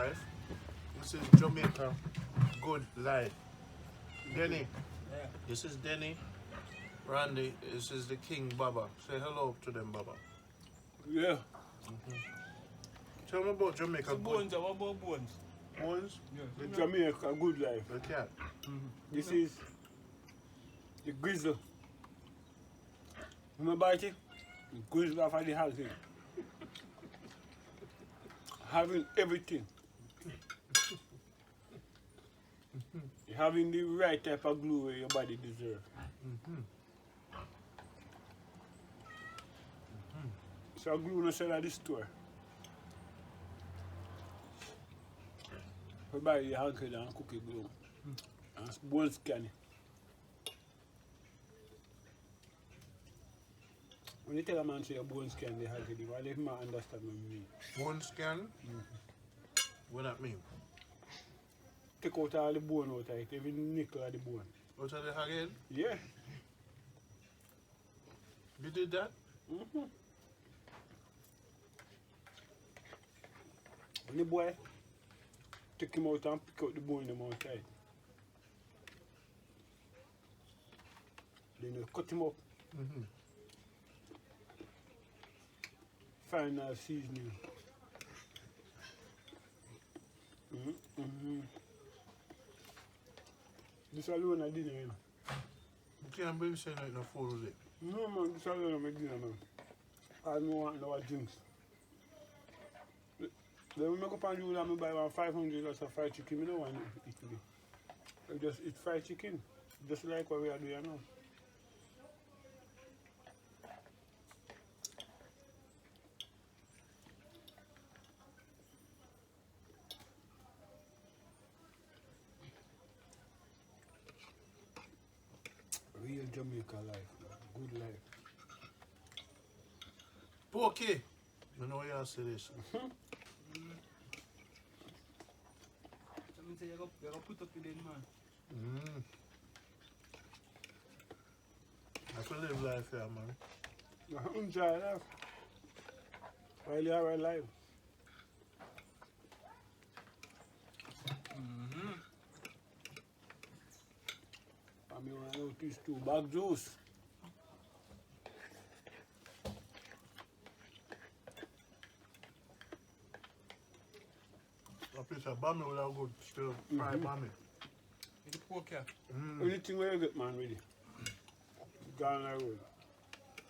Life. This is Jamaica Good Life. Denny. Yeah. This is Denny. Rondie. This is the King Baba. Say hello to them, Baba. Yeah. Tell me about Jamaica So Good bones, what about bones? Bones. Yeah. The Jamaica Good Life. The cat. This is the grizzle. Remember it? The grizzle for the house. Having everything. Having the right type of glue where your body deserves. So glue no sell at the store. You buy the hanky and cookie glue. And bone scan it. When you tell a man say a bone scan the hanky, why let him understand what you mean? Bone scan. What that mean? Take out all the bone out of it, every nickel of the bone. Out of the head? Yeah. You did that? When the boy take him out and pick out the bone them outside. Then you cut him up. Final seasoning. This alone I dinner, you know. You can't bring say like no food with it. No man, this alone I make dinner, man. I don't want no drinks. Then we make up and do that, I buy one 500 lots of fried chicken. I don't want to eat today. I just eat fried chicken. Just like what we are doing now. Real Jamaica life, good life. Porky! I know you say this. Say you go put up with it, man. I can live life here, man. Enjoy life. While you are alive. I mean, I know these 2 bag juice. A piece of bami will have good still fried bami. With the pork, yeah. Anything where you get, man, ready. Gone that road.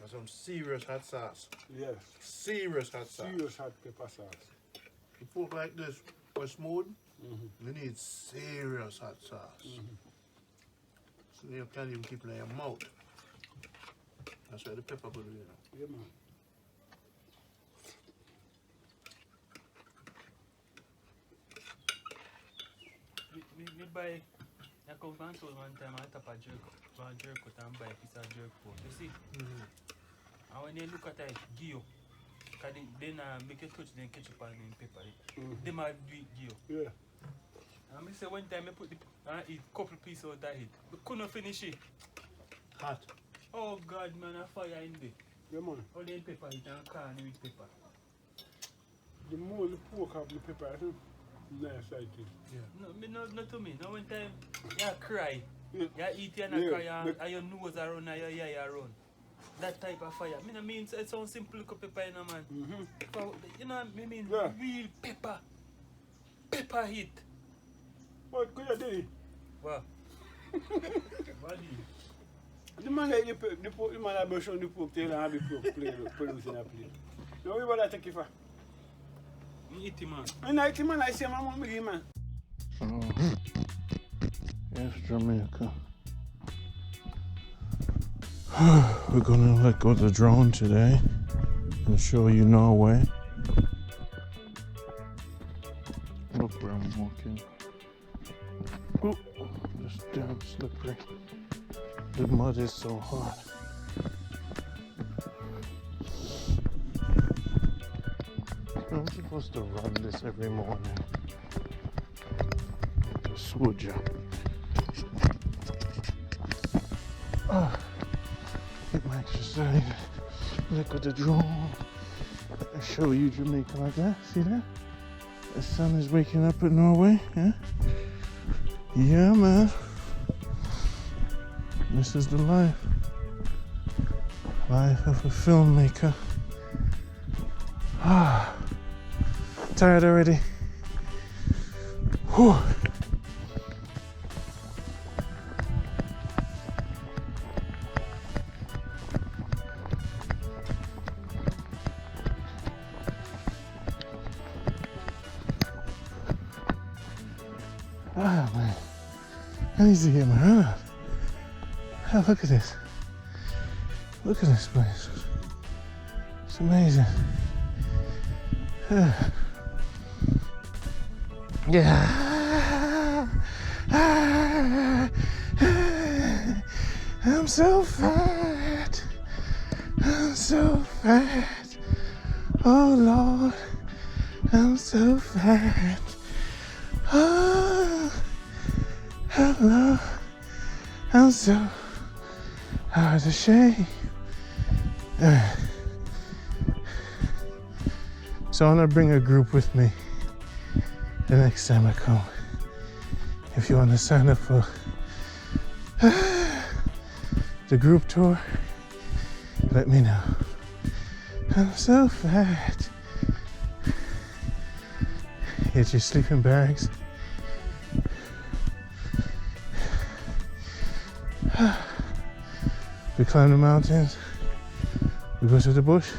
And some serious hot sauce. Yes. Serious hot sauce. Serious hot pepper sauce. The pork like this was smooth. You need serious hot sauce. So you can't even keep it in your mouth. That's why the pepper good, you know. Yeah, man. Me buy, I come from told one time I tap a jerk out and buy a piece of jerk pork. You see? And when they look at it, give you. Because then make you touch the ketchup and pepper. They might do it, give you. Yeah. And I say one time I put the eat couple pieces of that hit. But couldn't finish it. Hot. Oh God, man, a fire in there. Yeah, man. All the pepper it and corn with pepper. The more the pork have the pepper, I think, nice like it. Yeah. Not to me. Now one time, you cry. Yeah. You eat and cry and your nose around and your eye around. That type of fire. I mean, it sounds simple, look pepper, you know, man. For, you know, I mean, real pepper. Pepper hit. What could you do it? What? Body. The man like the pork, the man that brush on the pork tail and have the pork produce in a plate. Now we want to take it for. Me eat him, man. And I eat him, I say, my mom big man. Yes, Jamaica. We're gonna let go the drone today and show you Norway. Look where I'm walking. Oh, this damn slippery. The mud is so hard. I'm supposed to run this every morning. Would you? Get my exercise. Look at the drone. I show you Jamaica like that. See that? The sun is waking up in Norway, yeah? Yeah, man. This is the life. Life of a filmmaker. Ah, tired already. Whew. Ah, man. I need to get my run out. Oh, look at this. Look at this place. It's amazing. Yeah. I'm so fat. I'm so fat. Oh, Lord. I'm so fat. Oh, hello. I'm so out of shape. So I'm gonna bring a group with me the next time I come. If you want to sign up for the group tour, let me know. I'm so fat. Get your sleeping bags. We climb the mountains. We go to the bush.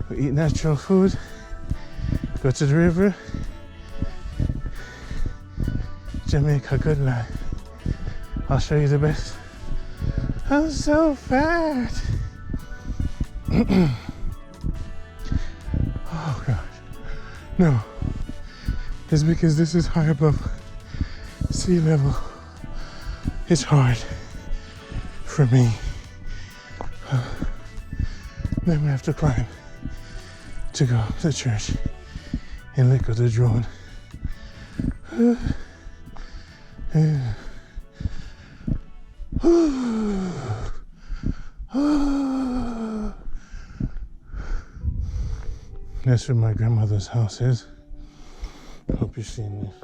We eat natural food. Go to the river. Jamaica Good Life. I'll show you the best. I'm so fat. Oh gosh. No. It's because this is high above sea level. It's hard for me. Then we have to climb to go to church and look at the drone. That's where my grandmother's house is. Hope you've seen this.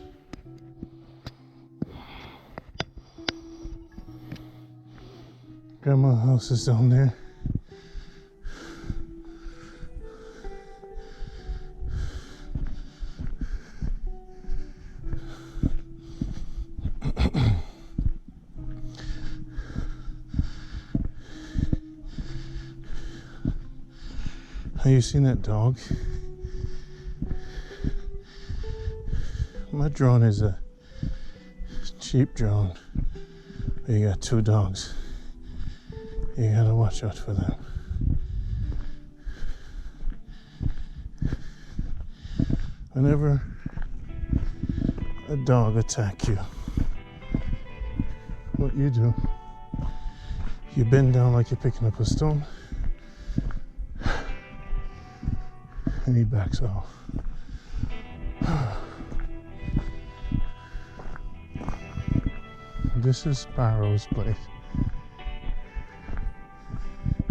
Grandma's house is down there. Have you seen that dog? My drone is a cheap drone. You got 2 dogs. You gotta watch out for them. Whenever a dog attacks you, what you do, you bend down like you're picking up a stone, and he backs off. This is Sparrow's place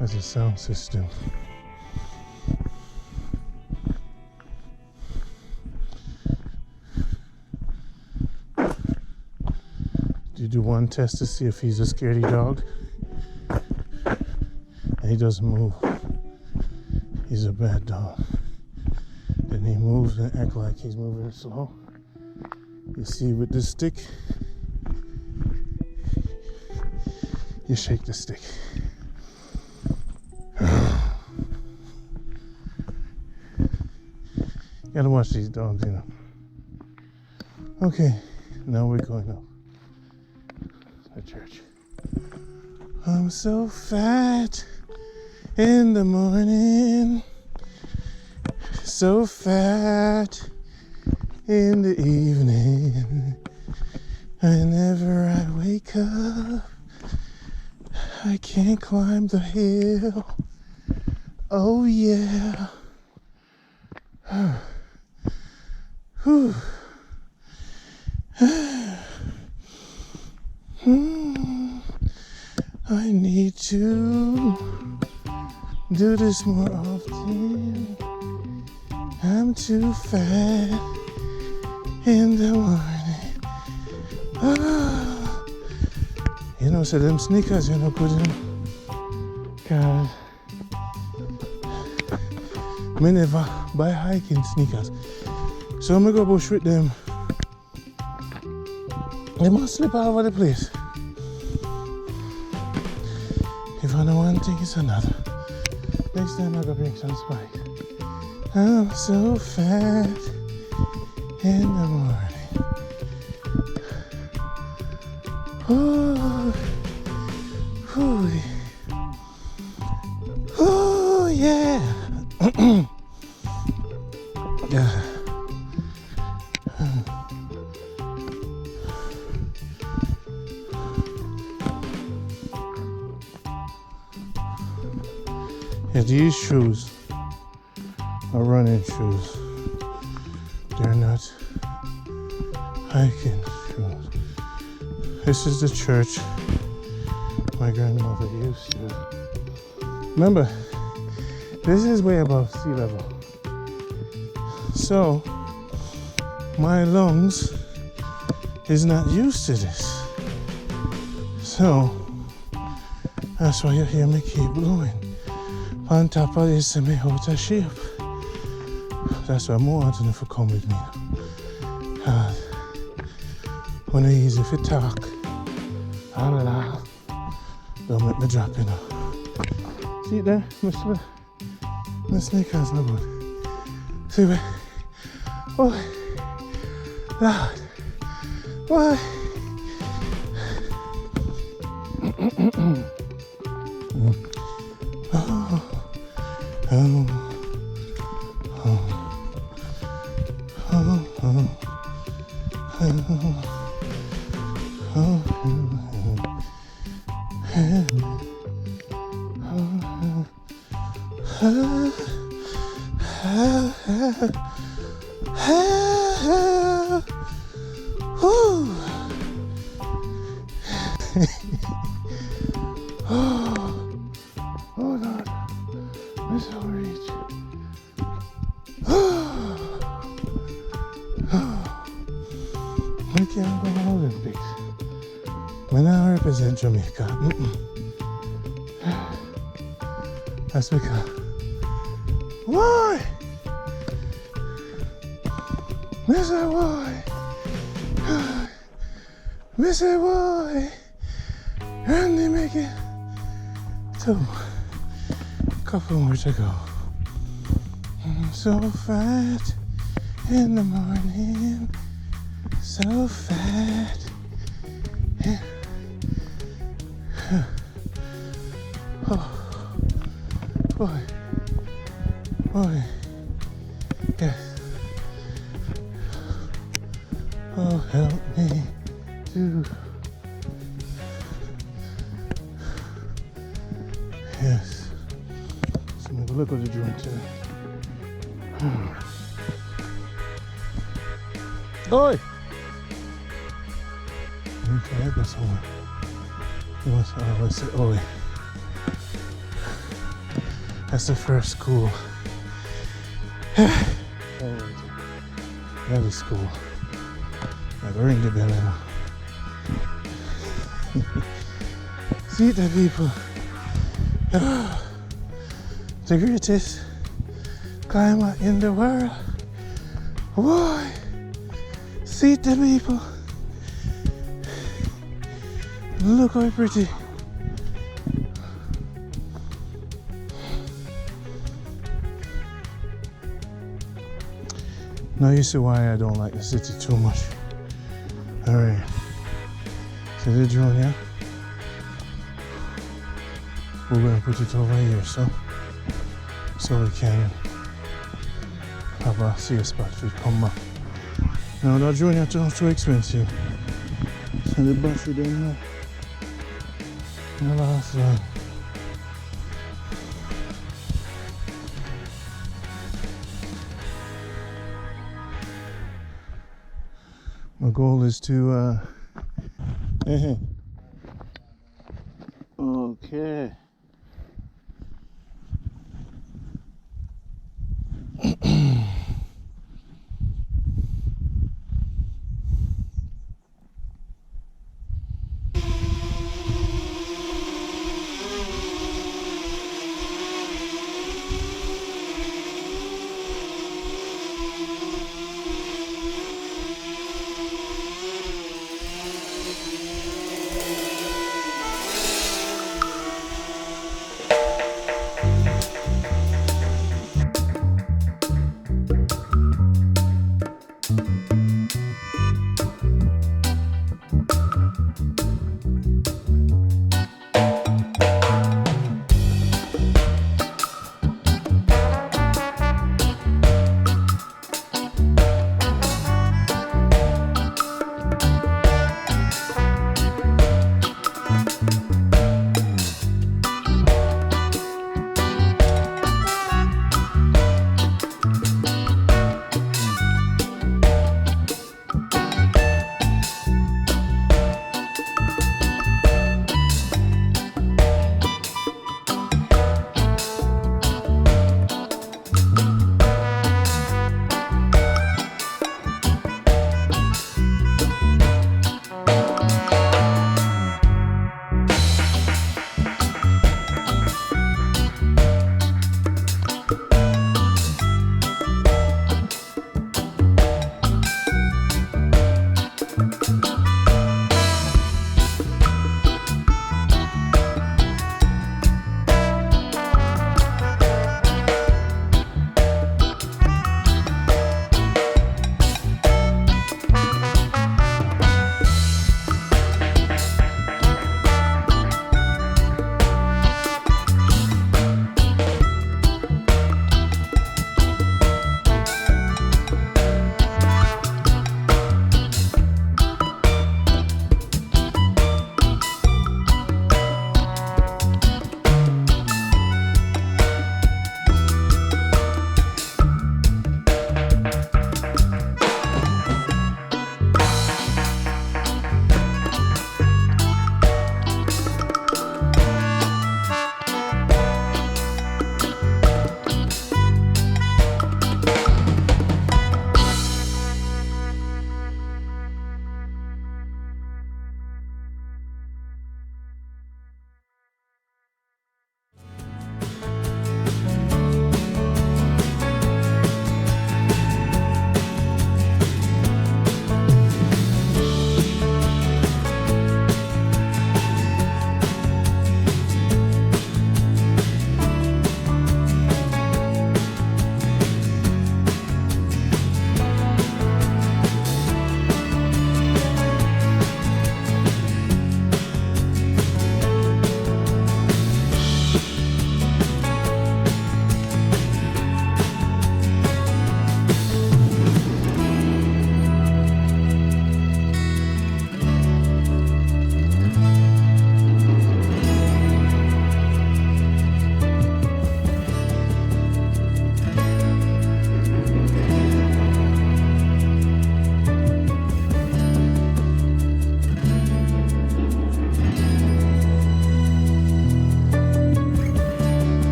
as a sound system. You do one test to see if he's a scaredy dog, and he doesn't move. He's a bad dog. Then he moves and act like he's moving slow. You see with this stick, you shake the stick. Gotta watch these dogs, you know. Okay, now we're going up to church. I'm so fat in the morning, so fat in the evening. Whenever I wake up, I can't climb the hill. Oh yeah. Whew. I need to do this more often. I'm too fat in the morning. Oh. You know, so them sneakers, you know, good, you know. Cause me never buy hiking sneakers. So I'm gonna go bush with them. They must slip all over the place. If I know one thing, it's another. Next time I go bring some spike. I'm so fat in the morning. Oh, oh, oh yeah. Yeah. Yeah, these shoes are running shoes. They're not hiking shoes. This is the church my grandmother used to. Remember, this is way above sea level. So, my lungs is not used to this. So, that's why you hear me keep blowing. On top of this, I'm out of shape. That's why I'm wanting to come with me. When it's easy to talk, I'll laugh. Don't make me drop, you know. See there? My sneakers no good. See where? Oh, Lord. Why? Oh Lord, Miss Outreach. We can't go to the Olympics. When I represent Jamaica, that's because why? Mr. Why? Mr. Why? Rondie make it to a couple more to go. I'm so fat in the morning, so fat. Oh, boy, boy, yes. Oh, help me to. Yes. So maybe look at the joint today. Oi! Okay, I got somewhere. I always say oi. That's the first school. That is school. Like ring the bell now. See the people. The greatest climber in the world. Why? See the people. Look how pretty. Now you see why I don't like the city too much. Alright. See the drone, yeah? We're gonna put it over here so we can have a safe spot to come back. Now that drone is too expensive. So the battery then the last one. My goal is to okay.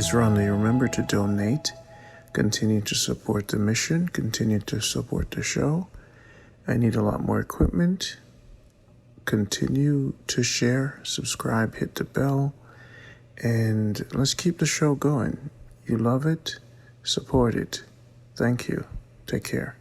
is Rondie. Remember to donate, continue to support the mission, continue to support the show. I need a lot more equipment. Continue to share, subscribe, hit the bell, and let's keep the show going. You love it, support it. Thank you. Take care.